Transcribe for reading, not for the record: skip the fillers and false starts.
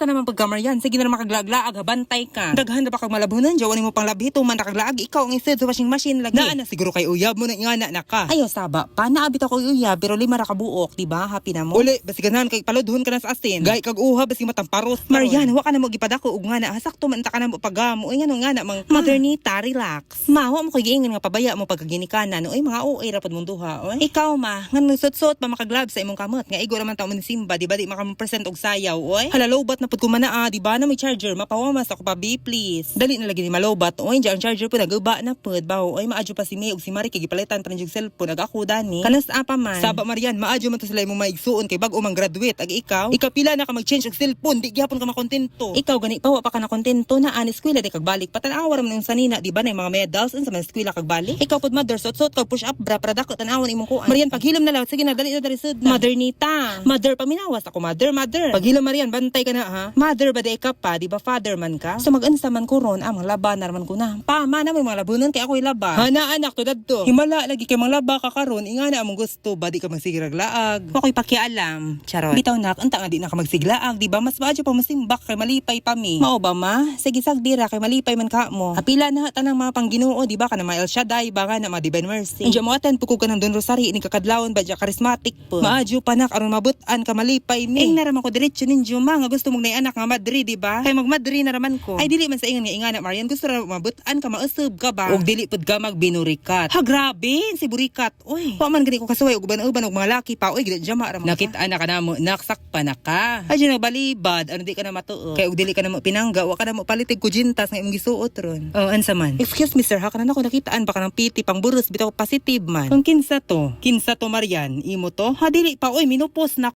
Basta naman pagka Marian, sige na makaglaglaag, bantay ka. Daghan na ba kag malabunan, jawanin mo pang labhi, tuman na kaglaag, ikaw ang isid sa washing machine lagi. Naa na siguro kay uyab mo na ingana na ka. Ayaw saba, pa naabit ako uyab, pero 5 ra ka buok, diba? Happy na mo. Uli, basi ganahan kay paludhon ka na sa asin. Gay kag uha, basi matamparos. Marian, wa ka na mo gipadako ug nga na, sakto man ta ka na mo pagamo. Ay ngano nga na, mang Modernita, relax. Mawa mo kay giingon nga pabaya mo pagkaginikanan, oy mga uay ra pud mong duha, oy. Ikaw ma, ngan suot-suot pa makaglab sa imong kamot, nga igo naman ta mo ni Simba, di ba di makapresent og sayaw, oy. Hala lowbat na pud ko mana, di ba na may charger, mapawamas ako pa B please. Dali na lagi ni malowbat, oy, ang charger po naguba na pud, bawo, oy maadyo pa si May ug si Mari kay gipalitan pa ng cellphone, ako dani. Kanas apa man. Saba Marian, maadyo man to sila imong maigsuon kay bag-o mang graduate, ag ikaw pila na ka mag-change og cellphone, di gyapon ka makontento. Ikaw gani pa wa pa ka na kontento na ani eskwela di kag balik patanawa ra man yung sanina, di ba na yung mga medals unsa man eskwela kag balik. Ikaw pud mother suot-suot kag push up bra para dako tan-awon imong kuan. Marian paghilom na lang, sige na dali sud na. Modernita. Mother paminawas ako mother. Paghilom Marian bantay ka na ha. Mother ba day ka pa, di ba father man ka? So mag-ansa man ko ron, amang laba na man ko na. Pa man na may mga labunon kay ako'y laba. Hana anak to dadto. Himala lagi kay mga laba ka karon, ingana among gusto ba di ka magsigirag laag. Ako'y pakialam. Charot. Bitaw nak, unta nga di na ka magsiglaag, di ba? Mas maadyo pa masimbak kay malipay pa mi. Mao ba ma? Sige sagdira kay malipay man ka mo. Apila na tanang mga pangginoo, di ba? Kana mga El Shaddai, baga na mga Divine Mercy. Inja mo atan pukog ka ng Don Rosary, ini kakadlawon ba dya charismatic po. Maadyo pa nak aron mabutan ka malipay mi. Ing naraman ko diretso ninyo ma, nga gusto mong naianak nga Madrid, di ba? Kay mag-Madrid na raman ko. Ay dili man sa ingon nga ingana Marian, gusto ra mabutan ka mausab ka ba? Og dili pud ka magbinurikat. Ha grabe, si burikat. Oy, wa man gani ko kasuway og uban-uban og mga laki pa. Oy, gid jama ra mo. Nakita na ka na mo, naksak pa na ka. Ay nagbalibad, ano di ka na matuo. Kay og dili ka na mo pinangga, wa ka na mo palitig kujintas nga imong gisuot ron. Oh, ansa man. Excuse me sir, ha kana nako nakitaan pa ka ng piti pang buros bitaw positive man. Kung kinsa to Marian, imo to? Ha dili pa oy minupos na